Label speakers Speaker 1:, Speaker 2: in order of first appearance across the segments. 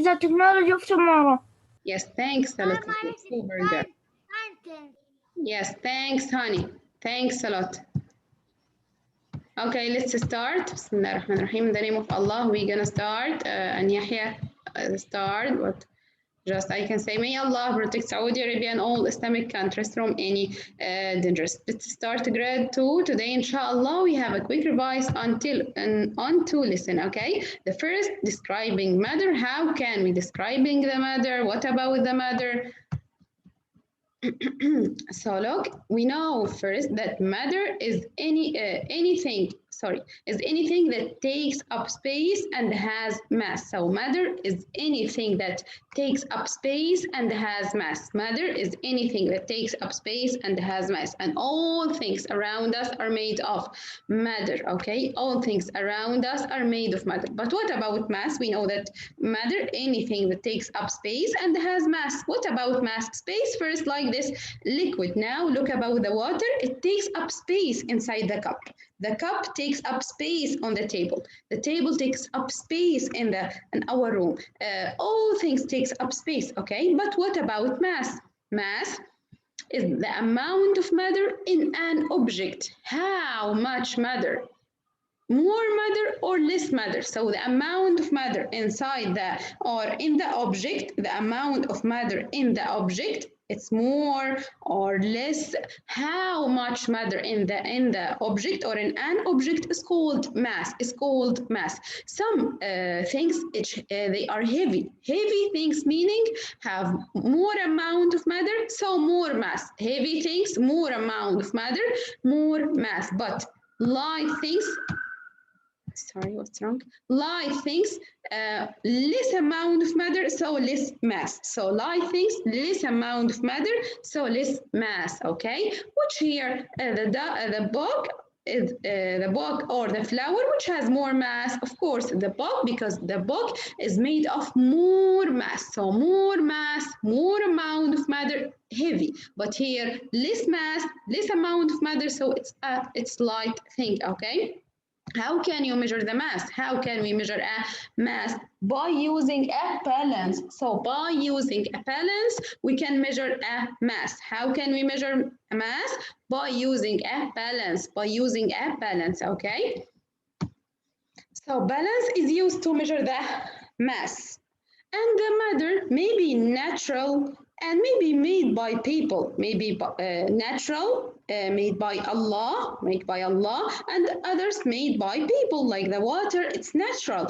Speaker 1: the technology of tomorrow.
Speaker 2: Yes, thanks a lot. Super girl. Yes, thanks, honey. Thanks a lot. Okay, let's start. Bismillah ar-Rahman ar-Rahim. In the name of Allah, we're gonna start. And Yahya start. But just I can say, may Allah protect Saudi Arabia and all Islamic countries from any dangers. Let's start grade 2. Today, inshallah, we have a quick revise on two listen, okay? The first, describing matter. How can we describing the matter? What about the matter? So look, we know first that matter is anything that takes up space and has mass. So matter is anything that takes up space and has mass. Matter is anything that takes up space and has mass. And all things around us are made of matter, okay? All things around us are made of matter. But what about mass? We know that matter, anything that takes up space and has mass. What about mass? Space first, like this liquid. Now look about the water. It takes up space inside the cup. The cup takes up space on the table. The table takes up space in our room. All things takes up space, okay? But what about mass? Mass is the amount of matter in an object. How much matter? More matter or less matter? So the amount of matter inside in the object, the amount of matter in the object, it's more or less. How much matter in the object or in an object is called mass. Some things they are heavy. Heavy things meaning have more amount of matter, so more mass. Heavy things, more amount of matter, more mass. But light things, sorry, what's wrong? Light things, less amount of matter, so less mass. So light things, less amount of matter, so less mass, okay? Which here, the book is the book or the flower, which has more mass? Of course, the book, because the book is made of more mass. So more mass, more amount of matter, heavy. But here, less mass, less amount of matter, so it's light thing, okay? How can you measure the mass? How can we measure a mass? By using a balance. So by using a balance, we can measure a mass. How can we measure a mass? By using a balance. By using a balance, okay? So balance is used to measure the mass. And the matter may be natural and may be made by people, maybe natural, made by Allah, and others made by people, like the water. It's natural,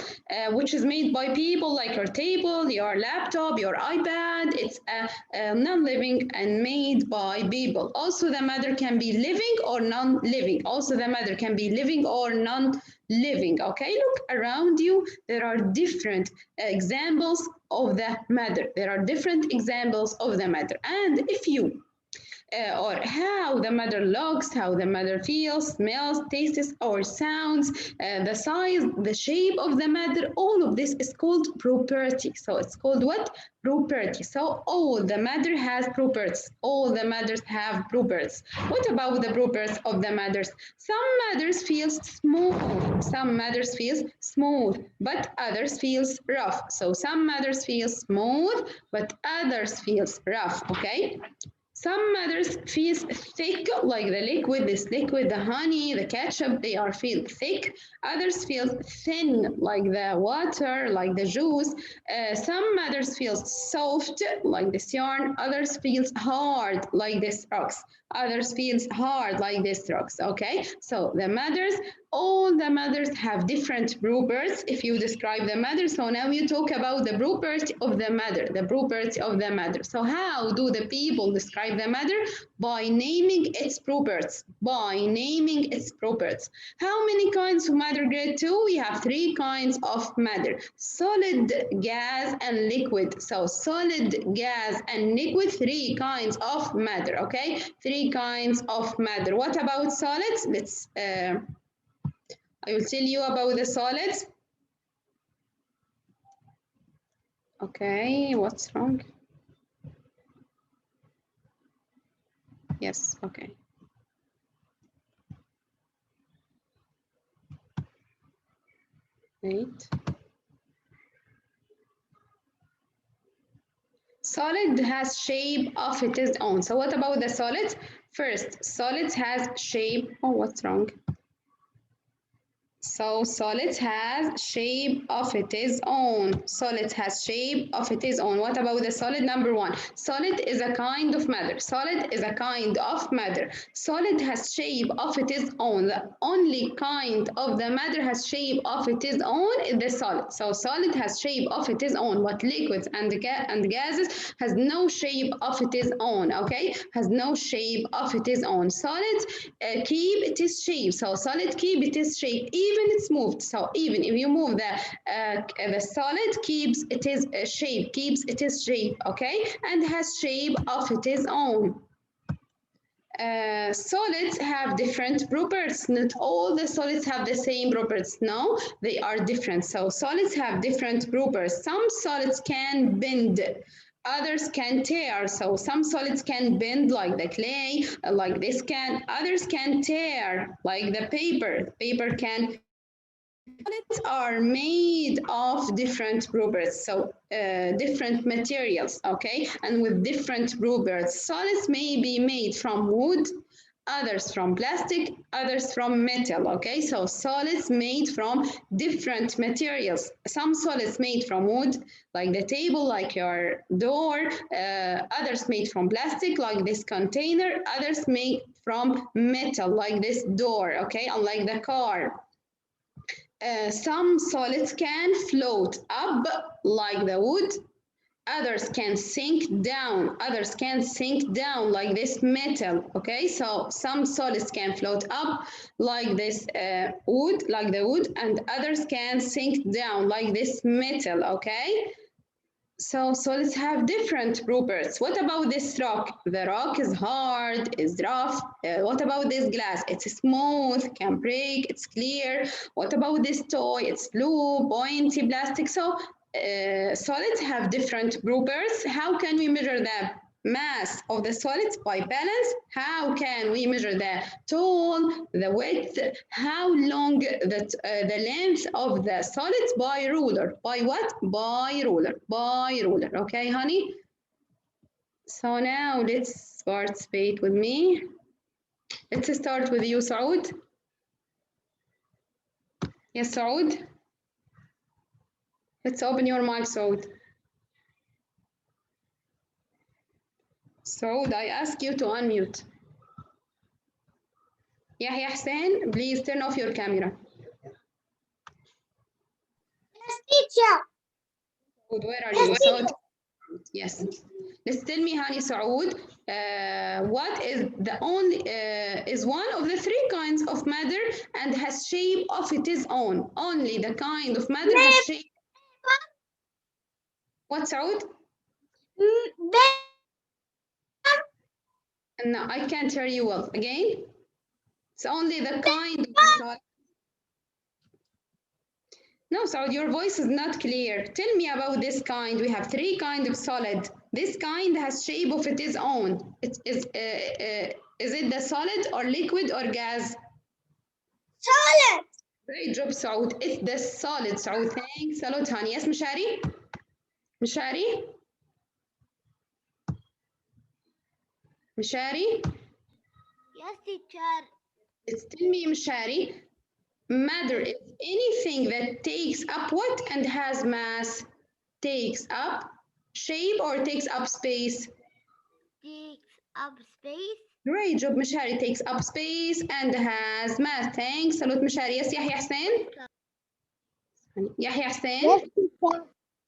Speaker 2: which is made by people, like your table, your laptop, your iPad. It's non-living and made by people. Also, the matter can be living or non-living. Also, the matter can be living or non-living. Okay, look around you. There are different examples of the matter. There are different examples of the matter. And if you or how the matter looks, how the matter feels, smells, tastes, or sounds, the size, the shape of the matter, all of this is called property. So it's called what? Property. So all the matter has properties. All the matters have properties. What about the properties of the matters? Some matters feels smooth. Some matters feels smooth, but others feels rough. So some matters feel smooth, but others feels rough. Okay. Some matters feel thick, like the liquid, the honey, the ketchup, they are feel thick. Others feel thin, like the water, like the juice. Some matters feel soft, like this yarn. Others feels hard, like this rocks. Others feels hard, like this rocks. Okay, so the matters, all the matters have different properties if you describe the matter. So now you talk about the property of the matter, the property of the matter. So how do the people describe the matter? By naming its properties, by naming its properties. How many kinds of matter? Grade 2, we have 3 kinds of matter: solid, gas, and liquid. So solid, gas, and liquid, 3 kinds of matter. Okay, 3 kinds of matter. What about solids? I will tell you about the solids. Okay, what's wrong? Yes, okay. Wait. Solid has shape of its own. So what about the solid? First, solid has shape. Oh, what's wrong? So solid has shape of its own. Solid has shape of its own. What about the solid number one? Solid is a kind of matter. Solid is a kind of matter. Solid has shape of its own. The only kind of the matter has shape of its own is the solid. So solid has shape of its own. But liquids and gases has no shape of its own. Okay, has no shape of its own. Solid keep its shape. So solid keep its shape even it's moved. So even if you move the solid keeps its shape, okay, and has shape of its own. Solids have different properties. Not all the solids have the same properties. No, they are different. So solids have different properties. Some solids can bend, others can tear. So some solids can bend like the clay, like this can. Others can tear like the paper. Paper can. Solids are made of different properties, so different materials, okay, and with different properties. Solids may be made from wood, others from plastic, others from metal, okay, so solids made from different materials. Some solids made from wood, like the table, like your door, others made from plastic, like this container, others made from metal, like this door, okay, unlike the car. Some solids can float up like the wood, others can sink down, like this metal, okay, so some solids can float up like this wood, and others can sink down like this metal, okay. So solids have different properties. What about this rock? The rock is hard, is rough. What about this glass? It's smooth, can break, it's clear. What about this toy? It's blue, pointy plastic. So solids have different properties. How can we measure the mass of the solids? By balance. How can we measure the tall, the width, how long, the length of the solids? By ruler. By what? By ruler. By ruler. Okay, honey? So now let's participate with me. Let's start with you, Saud. Yes, Saud? Let's open your mic, Saud. Saud, I ask you to unmute. Yahya Hussein, please turn off your camera.
Speaker 1: Yes, teacher.
Speaker 2: Saud, where are you? Saud? Yes. Let's tell me, honey, Saud, what is the only is one of the three kinds of matter and has shape of its own. Only the kind of matter has shape. What, Saud? No, I can't hear you well. Again? It's only the kind of solid. No, Saud, your voice is not clear. Tell me about this kind. We have three kinds of solid. This kind has shape of its own. Is it the solid or liquid or gas?
Speaker 1: Solid.
Speaker 2: Great job, Saud. It's the solid, Saud. Thanks a lot, honey. Yes, Mishari? Mishari? Mishari?
Speaker 1: Yes, teacher.
Speaker 2: It's tell me, Mishari. Matter is anything that takes up what and has mass. Takes up shape or takes up space?
Speaker 1: Takes up space.
Speaker 2: Great job, Mishari. Takes up space and has mass. Thanks a lot, Mishari. Yes, Yahya Hussein? Yahya Hussein?
Speaker 1: Yes, teacher.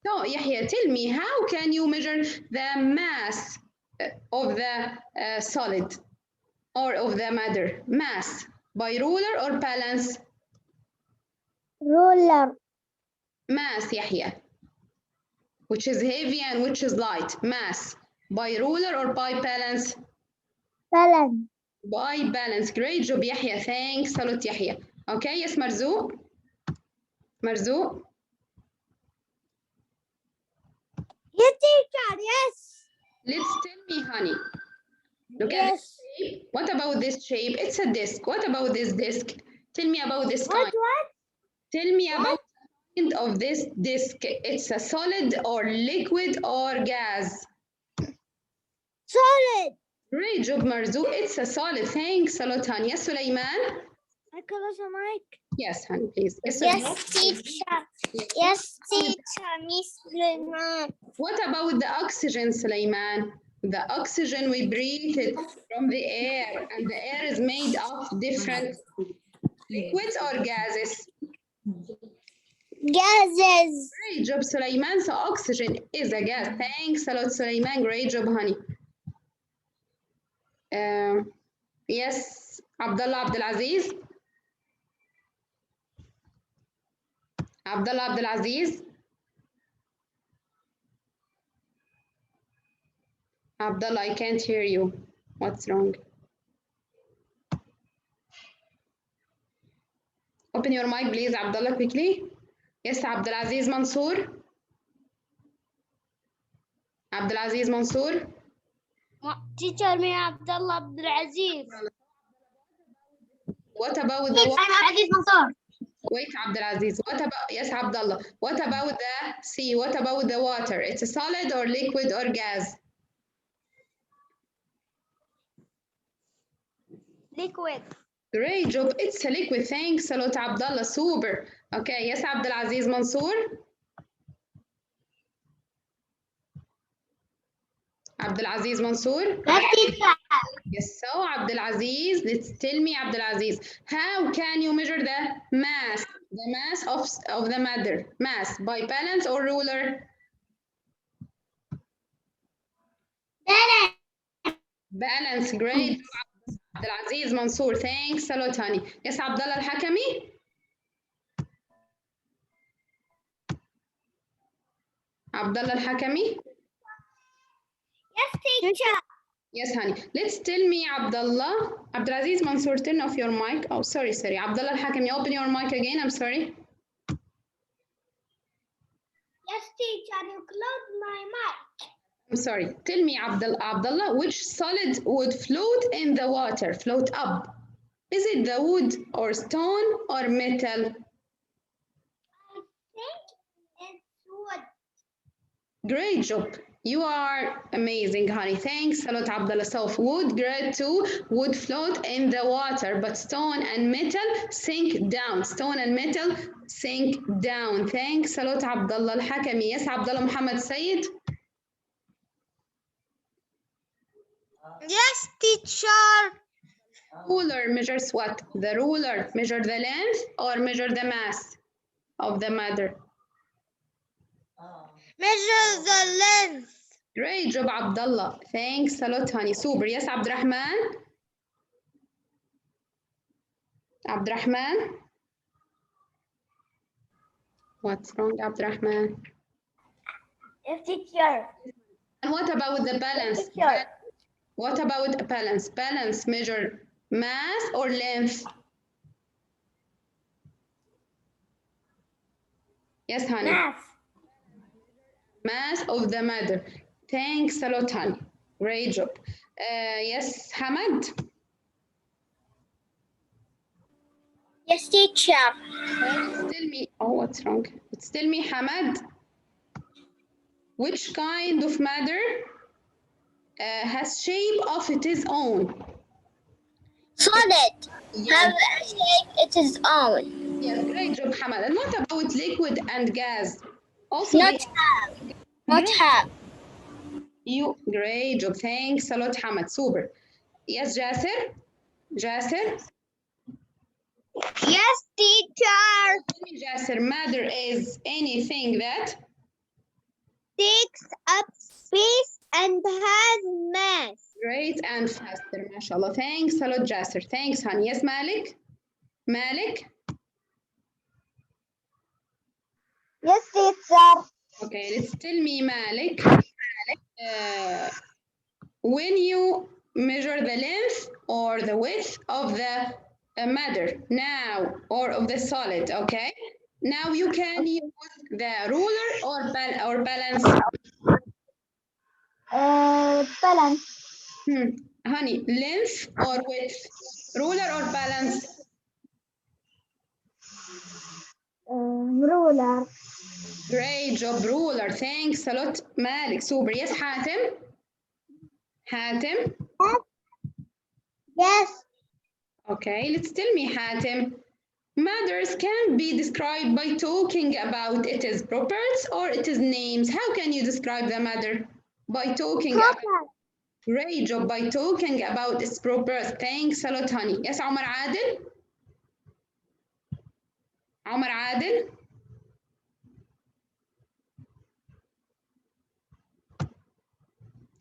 Speaker 2: So, Yahya, tell me, how can you measure the mass of the solid or of the matter? Mass, by ruler or balance?
Speaker 1: Ruler.
Speaker 2: Mass, Yahya. Which is heavy and which is light? Mass. By ruler or by balance?
Speaker 1: Balance.
Speaker 2: By balance. Great job, Yahya. Thanks a lot, Yahya. Okay, yes, Marzu? Marzu?
Speaker 1: Yes, teacher. Yes.
Speaker 2: Let's tell me, honey. Look at
Speaker 1: Yes.
Speaker 2: this shape. What about this shape? It's a disc. What about this disc? Tell me about this kind.
Speaker 1: What?
Speaker 2: Tell me about the kind of this disc. It's a solid or liquid or gas? Great job, Marzu. It's a solid. Thanks a lot, honey. Yes, Sulaiman?
Speaker 1: I close the mic.
Speaker 2: Yes, honey, please. Yes,
Speaker 1: Yes, teacher. Yes, teacher, Miss Sulaiman.
Speaker 2: What about the oxygen, Sulaiman? The oxygen we breathe it from the air, and the air is made of different liquids or gases.
Speaker 1: Gases.
Speaker 2: Great job, Sulaiman. So oxygen is a gas. Thanks a lot, Sulaiman. Great job, honey. Yes, Abdullah Abdulaziz. Abdullah Abdulaziz. Abdullah, I can't hear you. What's wrong? Open your mic, please, Abdullah, quickly. Yes, Abdulaziz Mansour. Abdulaziz Mansour.
Speaker 1: Teacher, me Abdullah Abdulaziz.
Speaker 2: What about the water?
Speaker 1: I'm Abdulaziz Mansour.
Speaker 2: Wait, Abdulaziz. What about, yes, Abdullah. What about the sea? What about the water? It's a solid or liquid or gas?
Speaker 1: Liquid.
Speaker 2: Great job. It's a liquid. Thanks a lot, Abdullah. Super. Okay, yes, Abdulaziz Mansour. Abdulaziz Mansour. Yes, so Abdulaziz, let's tell me, Abdulaziz, how can you measure the mass of the matter? Mass by balance or ruler? Balance. Great. Abdulaziz Mansour, thanks a lot, honey. Yes, Abdullah Al-Hakami. Abdullah Al-Hakami.
Speaker 1: Yes, teacher.
Speaker 2: Yes, honey. Let's tell me, Abdullah. Abdulaziz Mansour, turn off your mic. Oh, sorry. Abdullah Al-Hakami, open your mic again. I'm sorry.
Speaker 1: Yes, teacher, you close my mic.
Speaker 2: I'm sorry. Tell me, Abdullah, which solid would float in the water, float up? Is it the wood or stone or metal?
Speaker 1: I think it's wood.
Speaker 2: Great job. You are amazing, honey. Thanks a lot, Abdullah. So wood, grade 2, would float in the water, but stone and metal sink down. Stone and metal sink down. Thanks a lot, Abdullah Al-Hakami. Yes, Abdullah Muhammad Sayyid.
Speaker 1: Yes, teacher.
Speaker 2: Ruler measures what? The ruler measure the length or measure the mass of the matter?
Speaker 1: Measure the length.
Speaker 2: Great job, Abdullah. Thanks a lot, honey. Super. Yes, Abdurrahman. Abdurrahman. What's wrong, Abdurrahman?
Speaker 1: Yes, teacher.
Speaker 2: And what about the balance?
Speaker 1: Teacher.
Speaker 2: What about the balance? Balance measure mass or length? Yes, honey. Mass of the matter. Thanks a lot, honey. Great job. Yes, Hamad.
Speaker 1: Yes, teacher.
Speaker 2: Tell me, oh, what's wrong? Tell me, Hamad, which kind of matter has shape of its own?
Speaker 1: Solid.
Speaker 2: Yes.
Speaker 1: Have a shape its own.
Speaker 2: Yes, great job, Hamad. And what about liquid and gas? Also,
Speaker 1: Not have. Not have.
Speaker 2: You, great job. Thanks a lot, Hamad. Super. Yes, Jasser? Jasser?
Speaker 1: Yes, teacher.
Speaker 2: Jasser, matter is anything that
Speaker 1: Takes up space and has mass.
Speaker 2: great and faster, mashallah. Thanks a lot, Jasser. Thanks, honey. Yes, Malik? Malik?
Speaker 1: Yes, teacher.
Speaker 2: Okay, let's tell me, Malik. When you measure the length or the width of the matter now or of the solid, okay? Now you can use the ruler or balance.
Speaker 1: Balance.
Speaker 2: Honey, length or width, ruler or balance?
Speaker 1: Ruler.
Speaker 2: Great job, ruler. Thanks a lot, Malik. Super. Yes, Hatem. Hatem.
Speaker 1: Yes.
Speaker 2: Okay, let's tell me, Hatem. Mothers can be described by talking about its properties or its names. How can you describe the mother? By talking about. Great job, by talking about its properties. Thanks a lot, honey. Yes, Omar Adil. Omar Adil.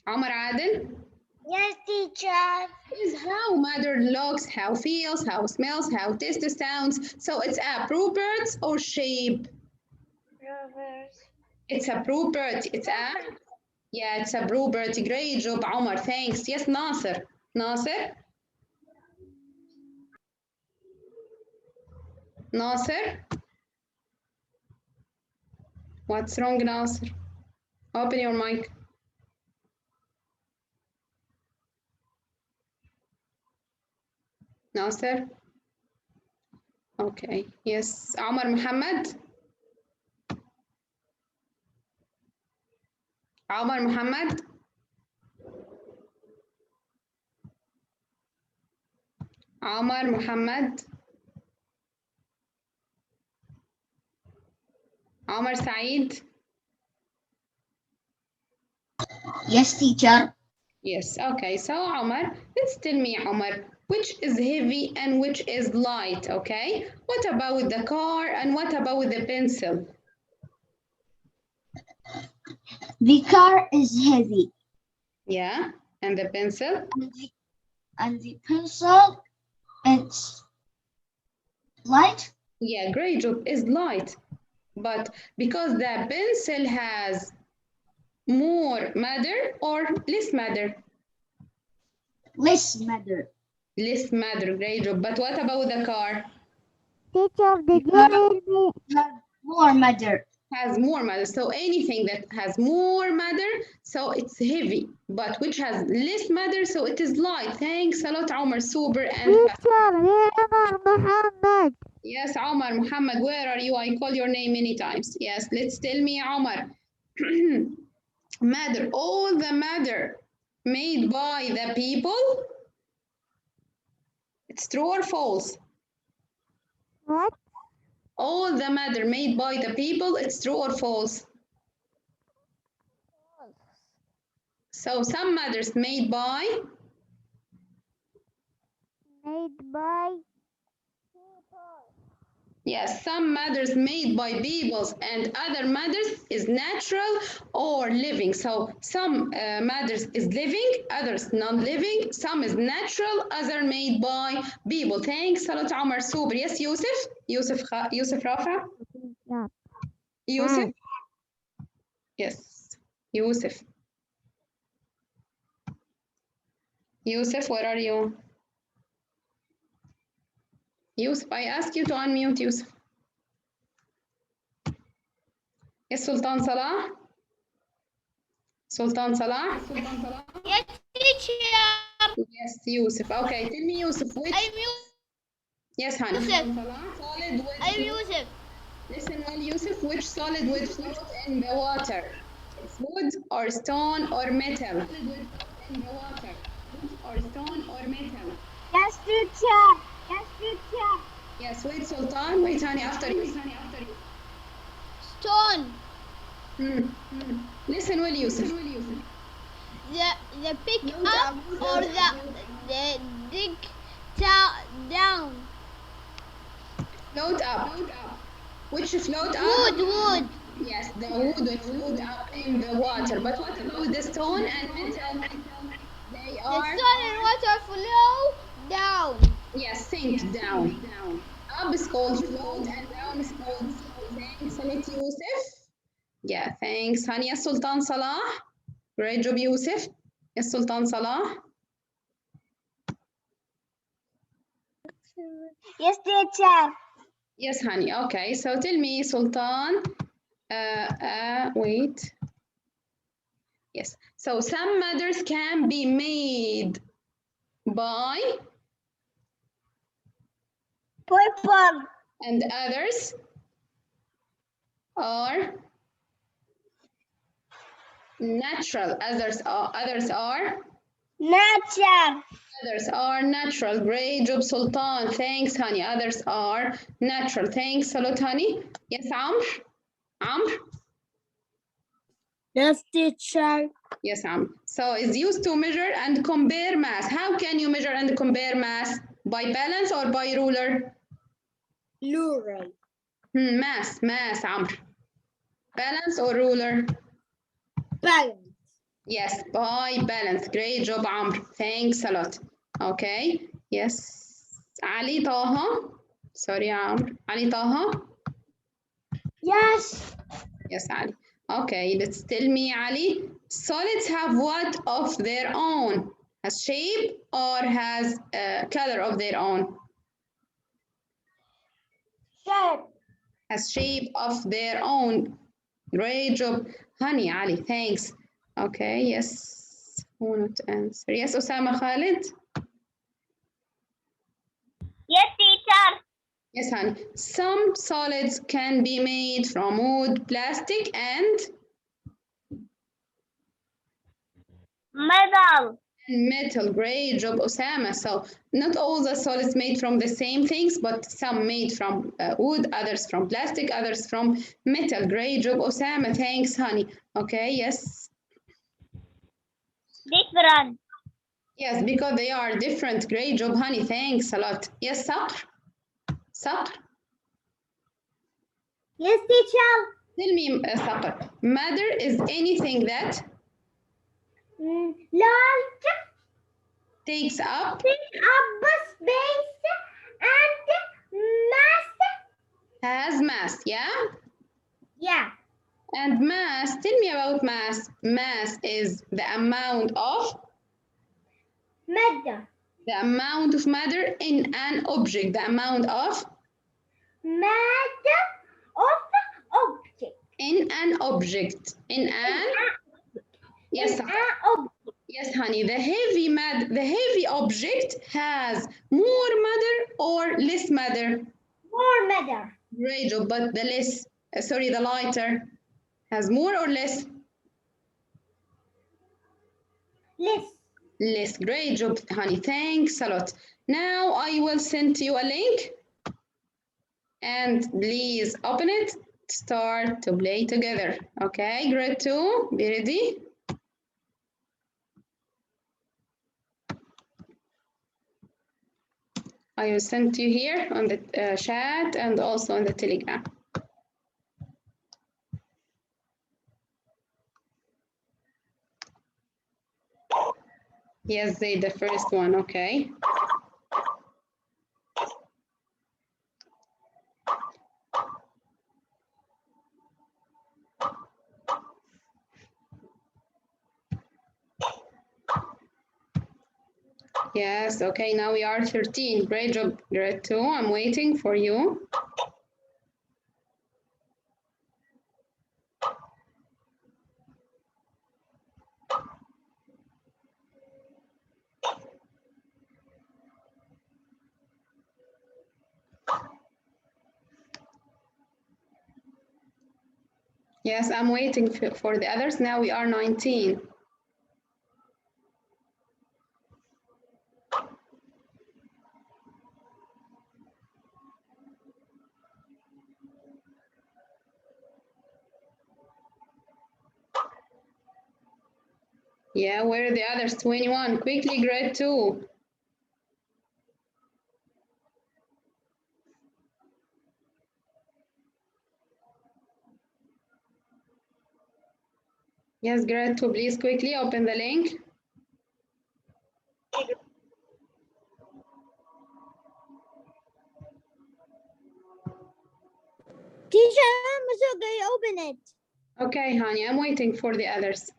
Speaker 2: Omar Adil.
Speaker 1: Yes, teacher.
Speaker 2: Is how mother looks, how feels, how smells, how tastes, sounds. So it's a property or shape. It's a property. It's a property. Great job, Omar. Thanks. Yes, Nasser. Nasser. Nasser. What's wrong, Nasser? Open your mic. Nasser. Okay. Yes. Omar Muhammad. Omar Muhammad. Omar Muhammad. Omar Saeed.
Speaker 1: Yes, teacher.
Speaker 2: Yes. Okay. So Omar, let's tell me, Omar, which is heavy and which is light, okay? What about the car and what about the pencil?
Speaker 1: The car is heavy.
Speaker 2: Yeah, and the pencil?
Speaker 1: And the pencil, it's light.
Speaker 2: Yeah, great job, is light. But because the pencil has more matter or less matter?
Speaker 1: Less matter.
Speaker 2: Less matter, great job. But what about the car?
Speaker 1: Teacher, did you hear me? Have more matter.
Speaker 2: Has more matter. So anything that has more matter, so it's heavy. But which has less matter, so it is light. Thanks a lot, Omar. Super and fast.
Speaker 1: Teacher, here Omar Muhammad.
Speaker 2: Yes, Omar Muhammad, where are you? I call your name many times. Yes, let's tell me, Omar. Matter, all the matter made by the people, it's true or false?
Speaker 1: What?
Speaker 2: All the matter made by the people, it's true or false? So some matters made by?
Speaker 1: Made by
Speaker 2: Yes, some matters made by peoples and other matters is natural or living. So some matters is living, others non-living. Some is natural, other made by people. Thanks a lot, Omar. Super. Yes, Yusuf? Yusuf Rafa?
Speaker 1: Yeah.
Speaker 2: Yusuf? Yes, Yusuf. Yusuf, where are you? Yusuf, I ask you to unmute Yusuf. Yes, Sultan Salah? Sultan Salah?
Speaker 1: Yes, teacher.
Speaker 2: Yes, Yusuf. Okay, tell me, Yusuf, which...
Speaker 1: I'm Yusuf.
Speaker 2: Yes, Hannah.
Speaker 1: Solid with I'm Yusuf.
Speaker 2: Listen well, Yusuf, which solid would float in the water? It's wood or stone or metal? In the water. Wood or stone or metal?
Speaker 1: Yes, teacher. Yes, teacher.
Speaker 2: Yes, wait, Sultan. Wait, honey, after you.
Speaker 1: Stone.
Speaker 2: Listen well, Yusuf.
Speaker 1: The pick up or the dig down.
Speaker 2: Float up. Which float up?
Speaker 1: Wood.
Speaker 2: Yes, the wood will float up in the water. But what about the stone and metal? They are...
Speaker 1: The stone and water flow down.
Speaker 2: Yes, sink down. Up is called float and down is called sink. Thanks a lot, Yusuf. Yeah, thanks, honey. Yes, Sultan Salah. Great job, Yusuf. Yes, Sultan Salah.
Speaker 1: Yes, teacher.
Speaker 2: Yes, honey. Okay, so tell me, Sultan. Wait. Yes. So some matters can be made by
Speaker 1: People.
Speaker 2: and others are natural. Others are
Speaker 1: Nature.
Speaker 2: Others are natural. Great job, Sultan. Thanks, honey. Others are natural. Thanks a lot, honey. Yes, Amr? Amr?
Speaker 1: Yes, teacher.
Speaker 2: Yes, Amr. So it's used to measure and compare mass. How can you measure and compare mass? By balance or by ruler?
Speaker 1: Plural.
Speaker 2: Mass, Amr. Balance or ruler?
Speaker 1: Balance.
Speaker 2: Yes, by balance. Great job, Amr. Thanks a lot. Okay. Yes. Ali Taha. Sorry, Amr. Ali Taha.
Speaker 1: Yes.
Speaker 2: Yes, Ali. Okay, let's tell me, Ali. Solids have what of their own? Has shape or has color of their own?
Speaker 1: Shape.
Speaker 2: Has shape of their own. Great job. Honey, Ali, thanks. Okay, yes. Who want to answer? Yes, Osama Khalid?
Speaker 1: Yes, teacher.
Speaker 2: Yes, honey. Some solids can be made from wood, plastic, and
Speaker 1: Metal.
Speaker 2: metal. Great job, Osama. So not all the solids made from the same things, but some made from wood, others from plastic, others from metal. Great job, Osama. Thanks, honey. Okay, yes.
Speaker 1: Different.
Speaker 2: Yes, because they are different. Great job, honey. Thanks a lot. Yes, Saqr? Saqr?
Speaker 1: Yes, teacher.
Speaker 2: Tell me, Saqr, matter is anything that
Speaker 1: Like
Speaker 2: takes up
Speaker 1: up space and mass.
Speaker 2: has mass, yeah?
Speaker 1: Yeah.
Speaker 2: And mass, tell me about mass. Mass is the amount of
Speaker 1: Matter.
Speaker 2: matter in an object, the amount of
Speaker 1: Matter of object.
Speaker 2: in an object. In an yes,
Speaker 1: object.
Speaker 2: yes, honey. The heavy object has more matter or less matter.
Speaker 1: More matter.
Speaker 2: Great job, but the less, sorry, the lighter has more or less?
Speaker 1: Less.
Speaker 2: Less. Great job, honey. Thanks a lot. Now I will send you a link and please open it. Start to play together. Okay, grade 2, be ready? I will send you here on the chat and also on the Telegram. Yes, they the first one, okay. Yes, okay, now we are 13. Great job, grade 2. I'm waiting for you. Yes, I'm waiting for the others. Now we are 19. Yeah, where are the others? 21. Quickly, grade 2. Yes, grade 2, please quickly open the link.
Speaker 1: Teacher, I'm so going to open it.
Speaker 2: Okay, honey, I'm waiting for the others.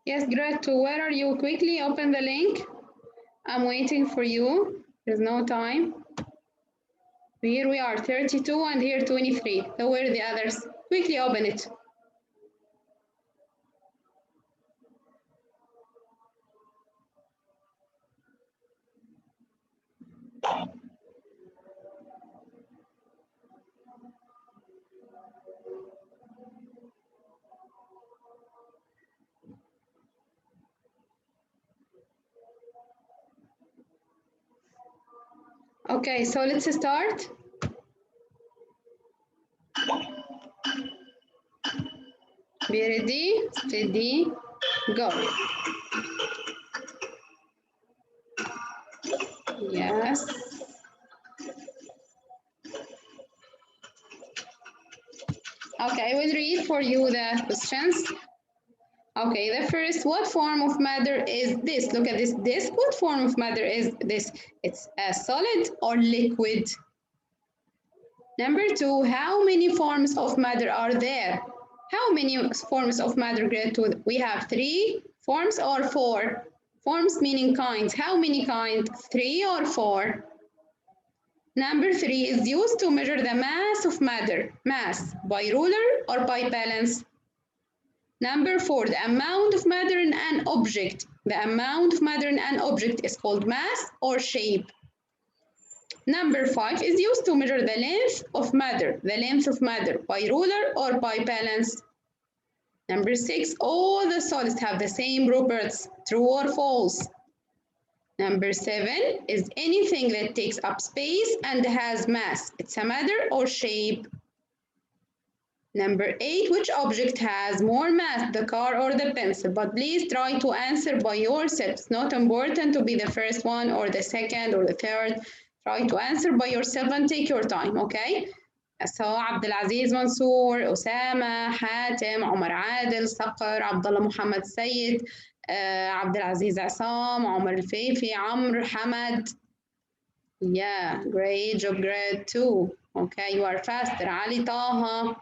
Speaker 2: Yes, grade 2, where are you? Quickly open the link. I'm waiting for you. There's no time. Here we are, 32 and here 23. So where are the others? Quickly open it. Okay, so let's start. Be ready, steady, go. Yes. Okay, I will read for you the questions. Okay, the first, what form of matter is this? Look at this disc. What form of matter is this? It's a solid or liquid? Number two, how many forms of matter are there? How many forms of matter, grade 2? We have 3 forms or 4? Forms meaning kinds. How many kinds? 3 or 4? Number 3 is used to measure the mass of matter. Mass, by ruler or by balance? Number 4, the amount of matter in an object. The amount of matter in an object is called mass or shape. Number 5 is used to measure the length of matter. The length of matter by ruler or by balance. Number 6, all the solids have the same properties, true or false. Number 7 is anything that takes up space and has mass. It's a matter or shape. Number 8, which object has more mass, the car or the pencil? But please try to answer by yourself. It's not important to be the first one or the second or the third. Try to answer by yourself and take your time, okay? So عبد العزيز منصور، أسامة، حاتم، عمر عادل، صقر، عبد الله محمد سيد، عبد العزيز عصام، عمر الفيفي، عمرو، حمد. Yeah, great job, grade 2. Okay, you are faster. علي طه.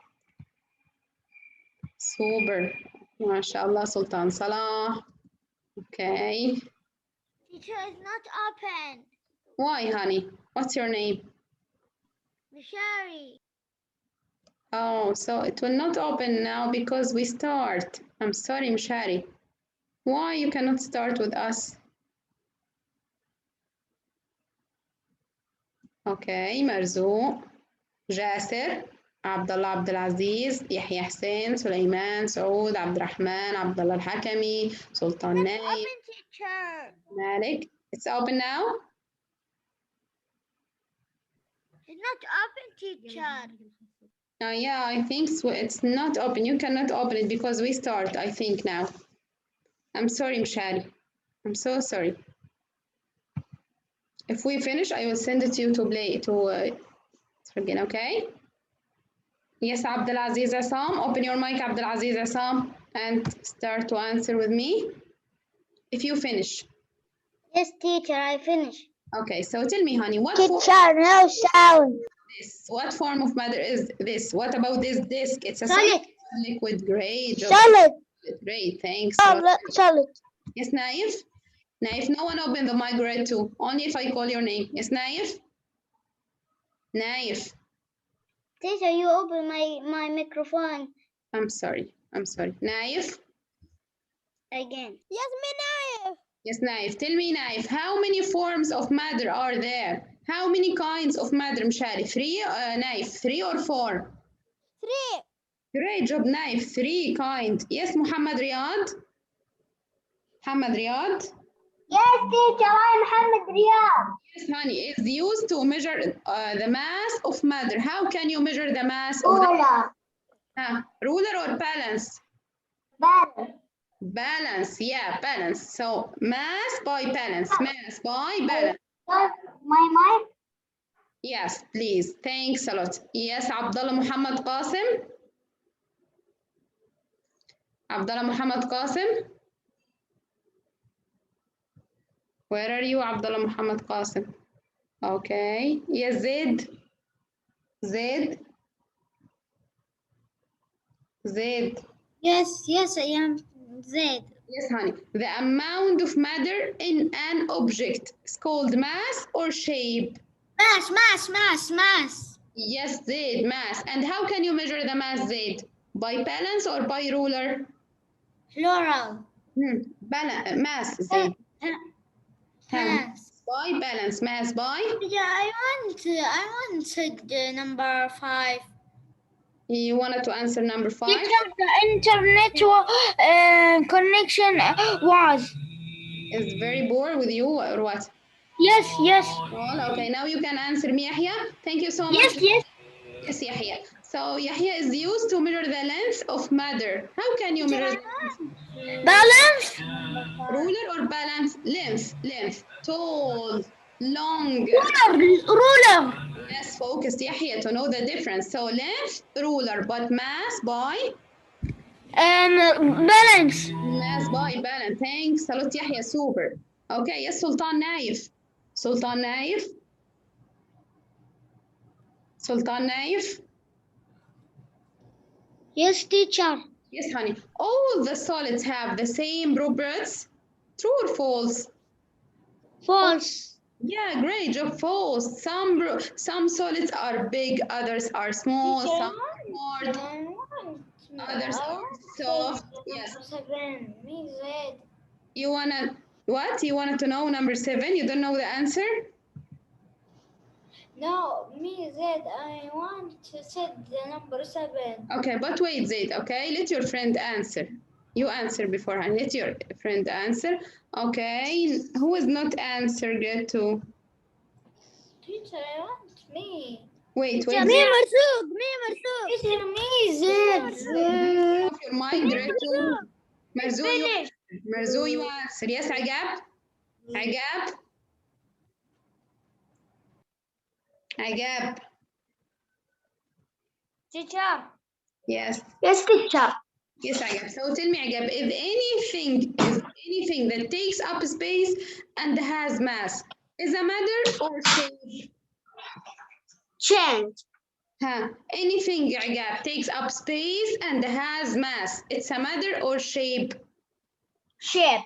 Speaker 2: Super. ما شاء الله سلطان صلاح. Okay.
Speaker 1: Teacher is not open.
Speaker 2: Why, honey? What's your name?
Speaker 1: Mishari.
Speaker 2: Oh, so it will not open now because we start. I'm sorry, Mshari. Why you cannot start with us? Okay, Marzouk, Jasser, Abdullah Abdelaziz, Yahya Hussein, Sulaiman, Saud, Abdurrahman, Abdullah Al-Hakami, Sultan Naib,
Speaker 1: Open, teacher.
Speaker 2: Malik. It's open now?
Speaker 1: It's not open, teacher.
Speaker 2: Yeah, I think so. It's not open. You cannot open it because we start, I think, now. I'm sorry, Mshari. I'm so sorry. If we finish, I will send it to you to play, again, okay? Yes, Abdelaziz Assam. Open your mic, Abdelaziz Assam, and start to answer with me. If you finish.
Speaker 1: Yes, teacher, I finished.
Speaker 2: Okay, so tell me, honey, what
Speaker 1: Teacher, no sound.
Speaker 2: this? What form of matter is this? What about this disc? It's a
Speaker 1: Solid.
Speaker 2: liquid. Great job.
Speaker 1: Solid.
Speaker 2: Great, thanks.
Speaker 1: Solid.
Speaker 2: Yes, Naif? Naif, no one open the mic, grade 2. Only if I call your name. Yes, Naif? Naif.
Speaker 1: Teacher, you open my microphone.
Speaker 2: I'm sorry. Naif?
Speaker 1: Again. Yes, Naif.
Speaker 2: Yes, Naif. Tell me, Naif, how many forms of matter are there? How many kinds of matter, Mshari? 3, Naif, 3 or 4?
Speaker 1: 3.
Speaker 2: Great job, Naif. 3 kinds. Yes, Muhammad Riyad? Muhammad Riyad?
Speaker 1: Yes, teacher, I'm Muhammad Riyad.
Speaker 2: Yes, honey, it's used to measure the mass of matter. How can you measure the mass of
Speaker 1: Ruler.
Speaker 2: Ruler or balance?
Speaker 1: Balance.
Speaker 2: Balance, yeah, balance. So mass by balance, mass by balance.
Speaker 1: My mic?
Speaker 2: Yes, please. Thanks a lot. Yes, Abdullah Muhammad Qasim. Abdullah Muhammad Qasim. Where are you, Abdullah Muhammad Qasim? Okay. Yes, Zaid. Zaid. Zaid.
Speaker 1: Yes, I am Zaid.
Speaker 2: Yes, honey. The amount of matter in an object is called mass or shape?
Speaker 1: Mass.
Speaker 2: Yes, Zaid, mass. And how can you measure the mass, Zaid? By balance or by ruler?
Speaker 1: Plural.
Speaker 2: Mass, Zaid.
Speaker 1: Mass.
Speaker 2: By balance, mass by?
Speaker 1: Yeah, I wanted number 5.
Speaker 2: You wanted to answer number 5?
Speaker 1: Teacher, the internet connection was.
Speaker 2: Is very bored with you or what?
Speaker 3: Yes.
Speaker 2: All. Okay, now you can answer me, Yahya. Thank you so much.
Speaker 3: Yes.
Speaker 2: Yes, Yahya. So Yahya is used to measure the length of matter. How can you measure
Speaker 3: Balance.
Speaker 2: ruler or balance? Length. Tall, long.
Speaker 3: Ruler.
Speaker 2: Yes, focus, Yahya, to know the difference. So length, ruler, but mass by?
Speaker 3: Balance.
Speaker 2: Mass by balance. Thanks a lot, Yahya. Super. Okay, yes, Sultan Naif. Sultan Naif. Sultan Naif.
Speaker 3: Yes, teacher.
Speaker 2: Yes, honey. All the solids have the same properties. True or false?
Speaker 3: False.
Speaker 2: Yeah, great job. False. Some solids are big, others are small. Some are hard, others are soft. Yes.
Speaker 3: 7. Me Z.
Speaker 2: You wanna what? You wanted to know number 7? You don't know the answer?
Speaker 3: No, me Z. I want to set the number 7.
Speaker 2: Okay, but wait, Zaid. Okay, let your friend answer. You answer beforehand. Let your friend answer. Okay, who is not answer? Grade 2.
Speaker 3: Teacher, I want me.
Speaker 2: Wait.
Speaker 3: Me Marzouk. Teacher, me Z.
Speaker 2: Turn off your mic, grade 2. Marzu, you
Speaker 3: Finish.
Speaker 2: Marzu, you answer. Yes, Agab? Agab? Agab?
Speaker 3: Teacher.
Speaker 2: Yes.
Speaker 3: Yes, teacher.
Speaker 2: Yes, Agab. So tell me, Agab, if anything that takes up space and has mass, is a matter or shape?
Speaker 3: Change.
Speaker 2: Huh. Anything, Agab, takes up space and has mass, it's a matter or shape?
Speaker 3: Shape.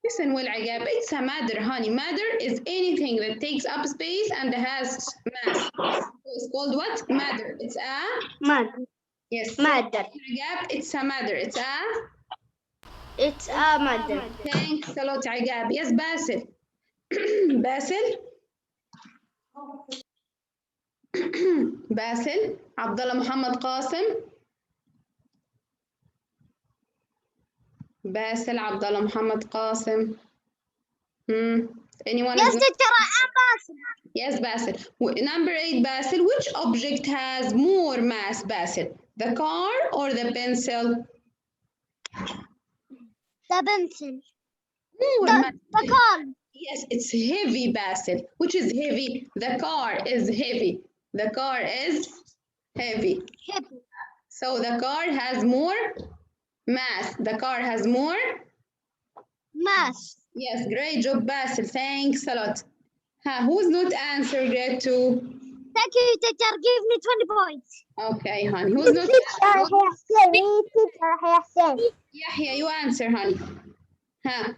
Speaker 2: Listen well, Agab, it's a matter, honey. Matter is anything that takes up space and has mass. So it's called what? Matter. It's a?
Speaker 3: Matter.
Speaker 2: Yes.
Speaker 3: Matter.
Speaker 2: Agab, it's a matter. It's a?
Speaker 3: It's a matter.
Speaker 2: Thanks a lot, Agab. Yes, Basil. Basil? Basil? Abdullah Muhammad Qasim? Basil Abdullah Muhammad Qasim. Anyone?
Speaker 3: Yes,
Speaker 2: is
Speaker 3: teacher, I'm Basil.
Speaker 2: Yes, Basil. Number 8, Basil. Which object has more mass, Basil? The car or the pencil?
Speaker 3: The pencil.
Speaker 2: More mass.
Speaker 3: The car.
Speaker 2: Yes, it's heavy, Basil. Which is heavy? The car is heavy. The car is heavy.
Speaker 3: Heavy.
Speaker 2: So the car has more mass. The car has more?
Speaker 3: Mass.
Speaker 2: Yes, great job, Basil. Thanks a lot. Who's not answer grade 2?
Speaker 3: Thank you, teacher. Give me 20 points.
Speaker 2: Okay, honey. Who's not
Speaker 3: Teacher,
Speaker 2: Yahya, you answer, honey.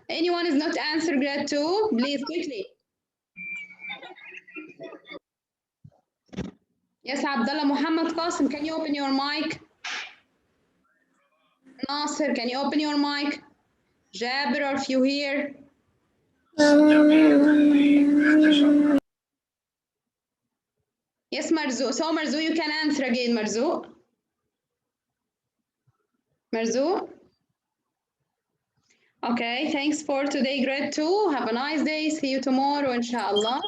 Speaker 2: Anyone is not answer grade 2? Please, quickly. Yes, Abdullah Muhammad Qasim, can you open your mic? Nasser, can you open your mic? Jabir, are you here? Yes, Marzu. So, Marzu, you can answer again, Marzu. Marzu? Okay, thanks for today, grade 2. Have a nice day. See you tomorrow, inshallah.